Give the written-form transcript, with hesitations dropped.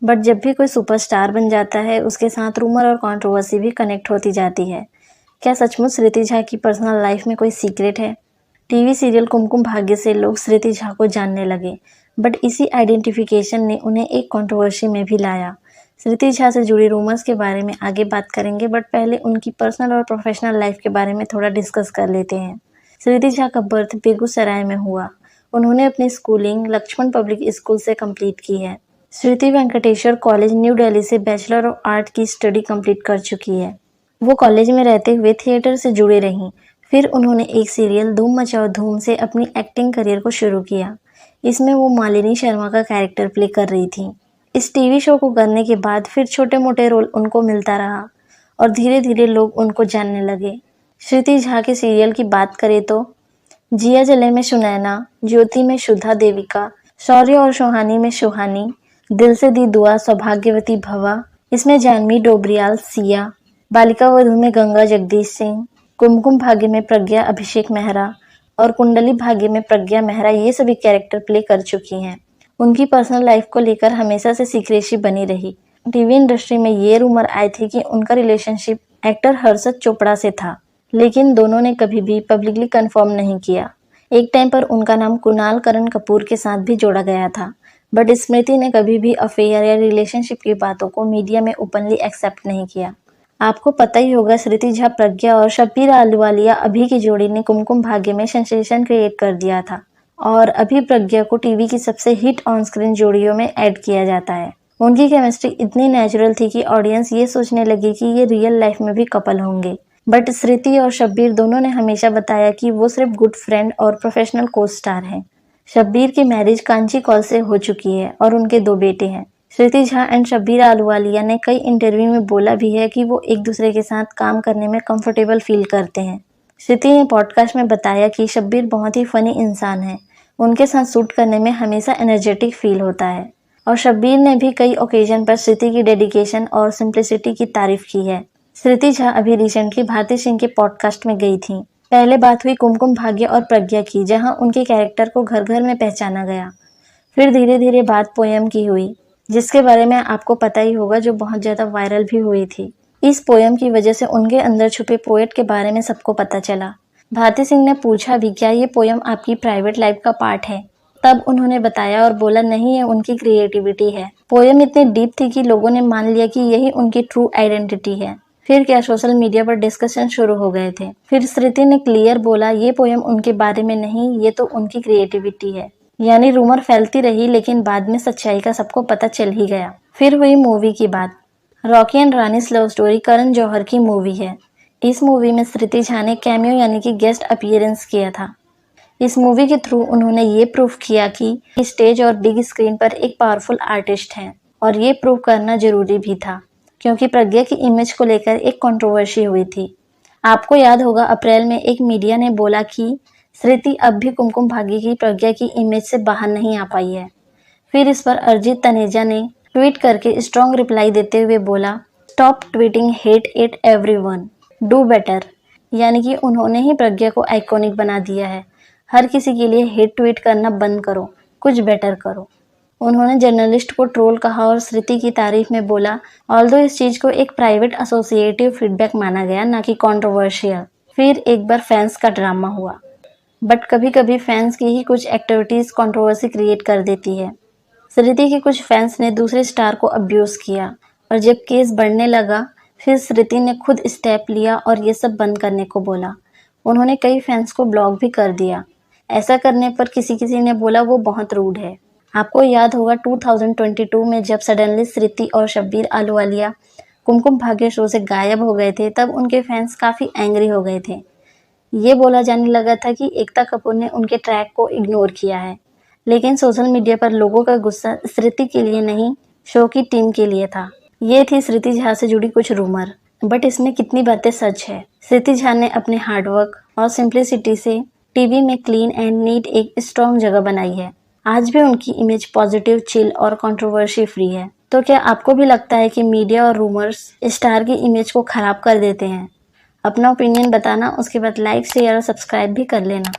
But जब भी कोई सुपरस्टार बन जाता है उसके साथ रूमर और कंट्रोवर्सी भी कनेक्ट होती जाती है। क्या सचमुच स्मृति झा की पर्सनल लाइफ में कोई सीक्रेट है? टीवी सीरियल कुमकुम भाग्य से लोग स्मृति झा को जानने लगे, बट इसी आइडेंटिफिकेशन ने उन्हें एक कंट्रोवर्सी में भी लाया। स्मृति झा से जुड़ी रूमर्स के बारे में आगे बात करेंगे, बट पहले उनकी पर्सनल और प्रोफेशनल लाइफ के बारे में थोड़ा डिस्कस कर लेते हैं। स्मृति झा का बर्थ बेगूसराय में हुआ। उन्होंने अपनी स्कूलिंग लक्ष्मण पब्लिक स्कूल से कंप्लीट की है। स्मृति वेंकटेश्वर कॉलेज न्यू दिल्ली से बैचलर ऑफ आर्ट की स्टडी कंप्लीट कर चुकी है। वो कॉलेज में रहते हुए थिएटर से जुड़े रहीं। फिर उन्होंने एक सीरियल धूम मचाओ धूम से अपनी एक्टिंग करियर को शुरू किया। इसमें वो मालिनी शर्मा का कैरेक्टर प्ले कर रही थी। इस टीवी शो को करने के बाद फिर छोटे मोटे रोल उनको मिलता रहा और धीरे धीरे लोग उनको जानने लगे। स्मृति झा के सीरियल की बात करें तो जिया जले में सुनैना, ज्योति में शुद्धा देविका, शौर्य और सुहानी में सुहानी, दिल से दी दुआ, सौभाग्यवती भवा, इसमें जानवी डोबरियाल सिया, बालिका वधू में गंगा जगदीश सिंह, कुमकुम भाग्य में प्रज्ञा अभिषेक मेहरा और कुंडली भाग्य में प्रज्ञा मेहरा ये सभी कैरेक्टर प्ले कर चुकी हैं। उनकी पर्सनल लाइफ को लेकर हमेशा से सीक्रेसी बनी रही। टीवी इंडस्ट्री में ये रूमर आई थी कि उनका रिलेशनशिप एक्टर हर्षद चोपड़ा से था, लेकिन दोनों ने कभी भी पब्लिकली कंफर्म नहीं किया। एक टाइम पर उनका नाम कुणाल करण कपूर के साथ भी जोड़ा गया था, बट स्मृति ने कभी भी अफेयर या रिलेशनशिप की बातों को मीडिया में ओपनली एक्सेप्ट नहीं किया। आपको पता ही होगा, स्मृति झा, प्रज्ञा और शब्बीर अहलूवालिया अभी की जोड़ी ने कुमकुम भाग्य में सेंसेशन क्रिएट कर दिया था और अभी प्रज्ञा को टीवी की सबसे हिट ऑन स्क्रीन जोड़ियों में ऐड किया जाता है। उनकी केमिस्ट्री इतनी नेचुरल थी कि ऑडियंस ये सोचने लगी कि ये रियल लाइफ में भी कपल होंगे, बट स्मृति और शब्बीर दोनों ने हमेशा बताया कि वो सिर्फ गुड फ्रेंड और प्रोफेशनल को स्टार हैं। शब्बीर की मैरिज कांची कॉल से हो चुकी है और उनके 2 बेटे हैं। स्मृति झा एंड शब्बीर अहलूवालिया ने कई इंटरव्यू में बोला भी है कि वो एक दूसरे के साथ काम करने में कंफर्टेबल फील करते हैं। स्मृति ने पॉडकास्ट में बताया कि शब्बीर बहुत ही फनी इंसान है, उनके साथ शूट करने में हमेशा एनर्जेटिक फील होता है। और शब्बीर ने भी कई ओकेजन पर स्मृति की डेडिकेशन और सिंप्लिसिटी की तारीफ की है। स्मृति झा अभी रिसेंटली भारती सिंह के पॉडकास्ट में गई थी। पहले बात हुई कुमकुम भाग्य और प्रज्ञा की, जहां उनके कैरेक्टर को घर घर में पहचाना गया। फिर धीरे धीरे बात पोयम की हुई, जिसके बारे में आपको पता ही होगा, जो बहुत ज़्यादा वायरल भी हुई थी। इस पोयम की वजह से उनके अंदर छुपे पोएट के बारे में सबको पता चला। भारती सिंह ने पूछा भी, क्या ये पोयम आपकी प्राइवेट लाइफ का पार्ट है? तब उन्होंने बताया और बोला, नहीं, ये उनकी क्रिएटिविटी है। पोयम इतनी डीप थी कि लोगों ने मान लिया कि यही उनकी ट्रू आइडेंटिटी है। फिर क्या सोशल मीडिया पर डिस्कशन शुरू हो गए थे। फिर स्मृति ने क्लियर बोला, ये पोयम उनके बारे में नहीं, ये तो उनकी क्रिएटिविटी है। यानी रूमर फैलती रही, लेकिन बाद में सच्चाई का सबको पता चल ही गया। फिर हुई मूवी की बात। Rocky and rani's love story Karan Johar की मूवी है। इस मूवी में स्मृति झा ने कैमियो यानी कि गेस्ट अपीयरेंस किया था। इस मूवी के थ्रू उन्होंने ये प्रूव किया कि स्टेज और बिग स्क्रीन पर एक पावरफुल आर्टिस्ट हैं, और ये प्रूव करना जरूरी भी था, क्योंकि प्रज्ञा की इमेज को लेकर एक कंट्रोवर्सी हुई थी। आपको याद होगा, अप्रैल में एक मीडिया ने बोला कि स्मृति अब भी कुमकुम भाग्य की प्रज्ञा की इमेज से बाहर नहीं आ पाई है। फिर इस पर अरिजीत तनेजा ने ट्वीट करके स्ट्रॉन्ग रिप्लाई देते हुए बोला, stop tweeting hate it everyone, do better. यानी कि उन्होंने ही प्रज्ञा को आइकॉनिक बना दिया है। हर किसी के लिए हेट ट्वीट करना बंद करो, कुछ बेटर करो। उन्होंने जर्नलिस्ट को ट्रोल कहा और स्मृति की तारीफ में बोला, ऑल्दो इस चीज को एक प्राइवेट एसोसिएटिव फीडबैक माना गया, ना कि कंट्रोवर्शियल। फिर एक बार फैंस का ड्रामा हुआ, बट कभी कभी फैंस की ही कुछ एक्टिविटीज कंट्रोवर्सी क्रिएट कर देती है। स्मृति के कुछ फैंस ने दूसरे स्टार को अब्यूज किया, और जब केस बढ़ने लगा, फिर स्मृति ने खुद स्टेप लिया और ये सब बंद करने को बोला। उन्होंने कई फैंस को ब्लॉक भी कर दिया। ऐसा करने पर किसी ने बोला वो बहुत रूड है। आपको याद होगा 2022 में जब सडनली स्मृति और शब्बीर अहलूवालिया कुमकुम भाग्य शो से गायब हो गए थे, तब उनके फैंस काफ़ी एंग्री हो गए थे। ये बोला जाने लगा था कि एकता कपूर ने उनके ट्रैक को इग्नोर किया है, लेकिन सोशल मीडिया पर लोगों का गुस्सा स्मृति के लिए नहीं, शो की टीम के लिए था। ये थी स्मृति झा से जुड़ी कुछ रूमर, बट इसमें कितनी बातें सच है। स्मृति झा ने अपने हार्डवर्क और सिंप्लिसिटी से टीवी में क्लीन एंड नीट एक स्ट्रॉन्ग जगह बनाई है। आज भी उनकी इमेज पॉजिटिव, चिल और कंट्रोवर्सी फ्री है। तो क्या आपको भी लगता है कि मीडिया और रूमर्स स्टार की इमेज को खराब कर देते हैं? अपना ओपिनियन बताना, उसके बाद लाइक, शेयर और सब्सक्राइब भी कर लेना।